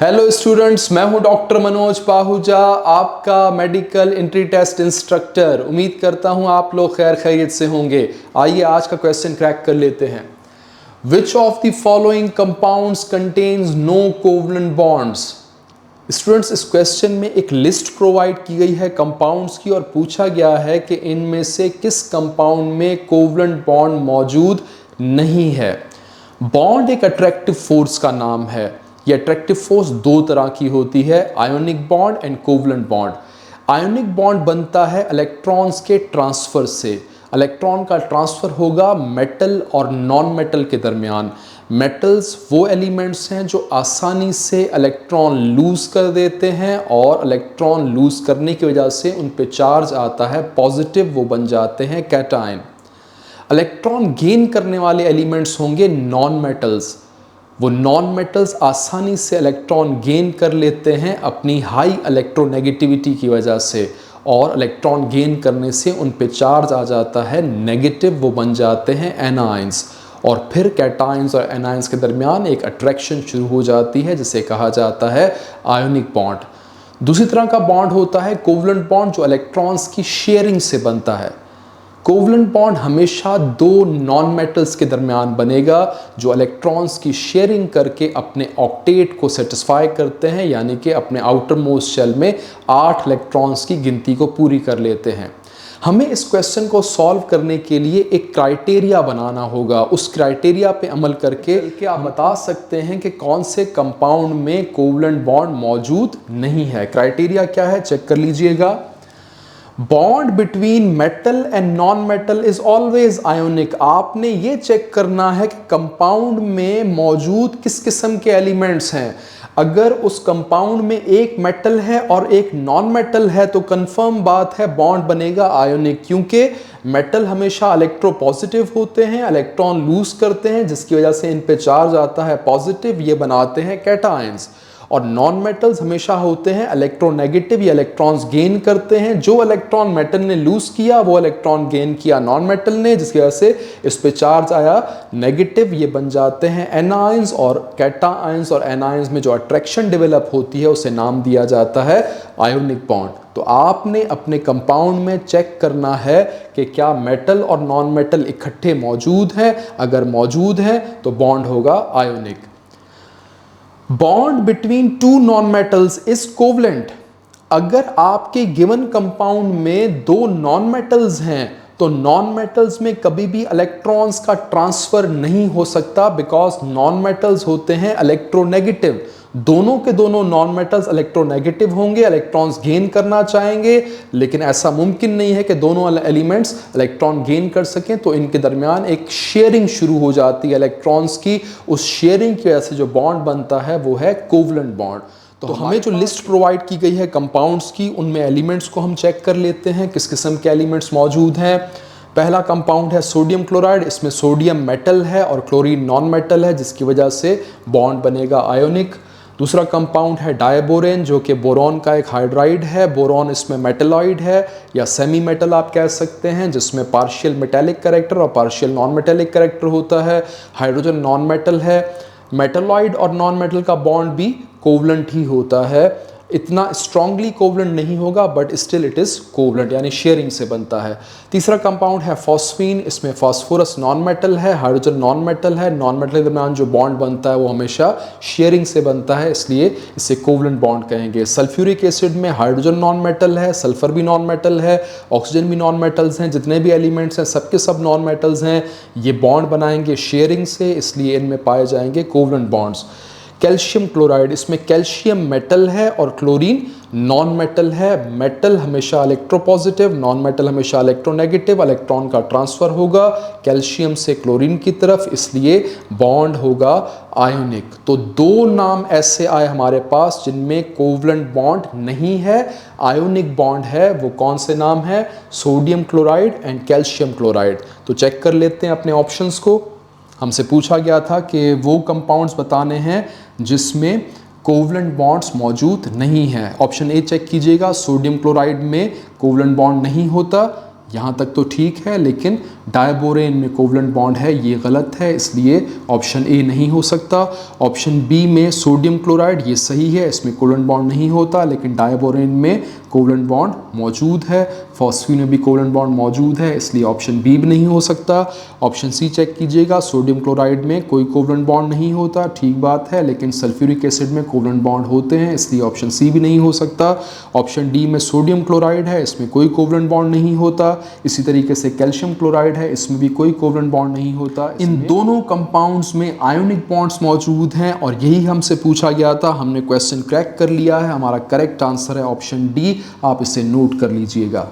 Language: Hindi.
हेलो स्टूडेंट्स, मैं हूं डॉक्टर मनोज पाहुजा, आपका मेडिकल एंट्री टेस्ट इंस्ट्रक्टर। उम्मीद करता हूं आप लोग खैर खैरियत से होंगे। आइए आज का क्वेश्चन क्रैक कर लेते हैं। Which of the following compounds contains no covalent bonds. Students, इस क्वेश्चन में एक लिस्ट प्रोवाइड की गई है कंपाउंड्स की और पूछा गया है कि इनमें से किस कंपाउंड में कोवलेंट बॉन्ड मौजूद नहीं है। बॉन्ड एक अट्रैक्टिव फोर्स का नाम है। ये अट्रैक्टिव फोर्स दो तरह की होती है, ionic bond and covalent bond. Ionic bond बनता है इलेक्ट्रॉन्स के ट्रांसफर से। इलेक्ट्रॉन का ट्रांसफर होगा मेटल और नॉन मेटल के दरमियान। मेटल्स वो एलिमेंट्स हैं जो आसानी से इलेक्ट्रॉन लूज कर देते हैं और इलेक्ट्रॉन लूज करने की वजह से उन पे चार्ज आता है पॉजिटिव, वो बन जाते हैं कैटायन। इलेक्ट्रॉन गेन करने वाले एलिमेंट्स होंगे नॉन मेटल्स। वो नॉन मेटल्स आसानी से इलेक्ट्रॉन गेन कर लेते हैं अपनी हाई इलेक्ट्रोनेगेटिविटी की वजह से, और इलेक्ट्रॉन गेन करने से उन पे चार्ज आ जाता है नेगेटिव, वो बन जाते हैं एनायंस। और फिर कैटायंस और एनायंस के दरमियान एक अट्रैक्शन शुरू हो जाती है जिसे कहा जाता है आयोनिक बॉन्ड। दूसरी तरह का बॉन्ड होता है कोवलेंट बॉन्ड, जो इलेक्ट्रॉन्स की शेयरिंग से बनता है। कोवलेंट बॉन्ड हमेशा दो नॉन मेटल्स के दरमियान बनेगा जो इलेक्ट्रॉन्स की शेयरिंग करके अपने ऑक्टेट को सेटिस्फाई करते हैं, यानी कि अपने आउटर मोस्ट शेल में 8 इलेक्ट्रॉन्स की गिनती को पूरी कर लेते हैं। हमें इस क्वेश्चन को सॉल्व करने के लिए एक क्राइटेरिया बनाना होगा। उस क्राइटेरिया पे अमल करके आप बता सकते हैं कि कौन से कंपाउंड में कोवलेंट बॉन्ड मौजूद नहीं है। क्राइटेरिया क्या है, चेक कर लीजिएगा। Bond between metal and non metal is always ionic. आपने ये चेक करना है कि कंपाउंड में मौजूद किस किस्म के एलिमेंट्स हैं। अगर उस कंपाउंड में एक मेटल है और एक नॉन मेटल है तो कंफर्म बात है बॉन्ड बनेगा आयोनिक, क्योंकि मेटल हमेशा इलेक्ट्रोपॉजिटिव होते हैं, इलेक्ट्रॉन लूज करते हैं जिसकी वजह से इन पे चार्ज आता है पॉजिटिव, ये बनाते हैं कैटायंस। और नॉन मेटल्स हमेशा होते हैं इलेक्ट्रोनेगेटिव, या इलेक्ट्रॉन्स गेन करते हैं। जो इलेक्ट्रॉन मेटल ने लूज किया वो इलेक्ट्रॉन गेन किया नॉन मेटल ने, जिसकी वजह से इस पे चार्ज आया नेगेटिव, ये बन जाते हैं एनायंस। और कैटायंस और एनायंस में जो अट्रैक्शन डेवलप होती है उसे नाम दिया जाता है आयोनिक बॉन्ड। तो आपने अपने कंपाउंड में चेक करना है कि क्या मेटल और नॉन मेटल इकट्ठे मौजूद हैं। अगर मौजूद हैं तो बॉन्ड होगा ionic. Bond between two non metals is covalent. अगर आपके गिवन कंपाउंड में दो नॉन मेटल्स हैं तो नॉन मेटल्स में कभी भी इलेक्ट्रॉन्स का ट्रांसफर नहीं हो सकता, बिकॉज नॉन मेटल्स होते हैं इलेक्ट्रोनेगेटिव। दोनों के दोनों नॉन मेटल्स इलेक्ट्रोनेगेटिव होंगे, इलेक्ट्रॉन्स गेन करना चाहेंगे, लेकिन ऐसा मुमकिन नहीं है कि दोनों एलिमेंट्स इलेक्ट्रॉन गेन कर सकें। तो इनके दरमियान एक शेयरिंग शुरू हो जाती है इलेक्ट्रॉन्स की। उस शेयरिंग की वजह से जो बॉन्ड बनता है वो है कोवलेंट बॉन्ड। तो हमें जो लिस्ट प्रोवाइड की गई है कंपाउंड्स की, उनमें एलिमेंट्स को हम चेक कर लेते हैं किस किस्म के एलिमेंट्स मौजूद हैं। पहला कंपाउंड है सोडियम क्लोराइड। इसमें सोडियम मेटल है और क्लोरीन नॉन मेटल है, जिसकी वजह से बॉन्ड बनेगा आयोनिक। दूसरा कंपाउंड है डायबोरेन, जो कि बोरॉन का एक हाइड्राइड है। बोरॉन इसमें मेटलॉइड है या सेमी मेटल आप कह सकते हैं, जिसमें पार्शियल मेटेलिक कैरेक्टर और पार्शियल नॉन मेटेलिक कैरेक्टर होता है। हाइड्रोजन नॉन मेटल है। मेटलॉइड और नॉन मेटल का बॉन्ड भी कोवलेंट ही होता है। इतना स्ट्रांगली कोवलेंट नहीं होगा but still it is covalent, यानी शेयरिंग से बनता है। तीसरा कंपाउंड है फॉस्फीन। इसमें फास्फोरस नॉन मेटल है, हाइड्रोजन नॉन मेटल है। नॉन मेटल के दरमियान जो बॉन्ड बनता है वो हमेशा शेयरिंग से बनता है, इसलिए इसे कोवलेंट बॉन्ड कहेंगे। सल्फ्यूरिक एसिड में हाइड्रोजन नॉन मेटल है, सल्फर भी नॉन मेटल है, ऑक्सीजन भी नॉन मेटल्स हैं। जितने भी एलिमेंट्स हैं सबके सब नॉन मेटल्स हैं। ये बॉन्ड बनाएंगे शेयरिंग से, इसलिए इनमें पाए जाएंगे कोवलेंट बॉन्ड्स। कैल्शियम क्लोराइड, इसमें कैल्शियम मेटल है और क्लोरीन नॉन मेटल है। मेटल हमेशा इलेक्ट्रोपॉजिटिव, नॉन मेटल हमेशा इलेक्ट्रोनेगेटिव। इलेक्ट्रॉन का ट्रांसफर होगा कैल्शियम से क्लोरीन की तरफ, इसलिए बॉन्ड होगा आयोनिक। तो दो नाम ऐसे आए हमारे पास जिनमें कोवलेंट बॉन्ड नहीं है, आयोनिक बॉन्ड है। वो कौन से नाम है? Sodium chloride and calcium chloride. तो चेक कर लेते हैं अपने ऑप्शंस को। हमसे पूछा गया था कि वो कंपाउंड्स बताने हैं जिसमें कोवलेंट बॉन्ड्स मौजूद नहीं है। ऑप्शन ए चेक कीजिएगा, सोडियम क्लोराइड में कोवलेंट बॉन्ड नहीं होता। यहाँ तक तो ठीक है, लेकिन डायबोरेन में कोवलेंट बॉन्ड है, ये गलत है, इसलिए ऑप्शन ए नहीं हो सकता। ऑप्शन बी में सोडियम क्लोराइड, ये सही है, इसमें कोवलेंट बॉन्ड नहीं होता, लेकिन डायबोरेन में कोवलेंट बॉन्ड मौजूद है। फॉस्फीन में भी कोवलेंट बॉन्ड मौजूद है, इसलिए ऑप्शन बी भी नहीं हो सकता। ऑप्शन सी चेक कीजिएगा, सोडियम क्लोराइड में कोई कोवलेंट बॉन्ड नहीं होता, ठीक बात है, लेकिन सल्फ्यूरिक एसिड में कोवलेंट बॉन्ड होते हैं, इसलिए ऑप्शन सी भी नहीं हो सकता। ऑप्शन डी में सोडियम क्लोराइड है, इसमें कोई कोवलेंट बॉन्ड नहीं होता। इसी तरीके से कैल्शियम क्लोराइड है, इसमें भी कोई कोवलेंट बॉन्ड नहीं होता। इन दोनों कंपाउंड्स में आयोनिक बॉन्ड्स मौजूद हैं और यही हमसे पूछा गया था, हमने क्वेश्चन क्रैक कर लिया है। हमारा करेक्ट आंसर है ऑप्शन डी, आप इसे नोट कर लीजिएगा।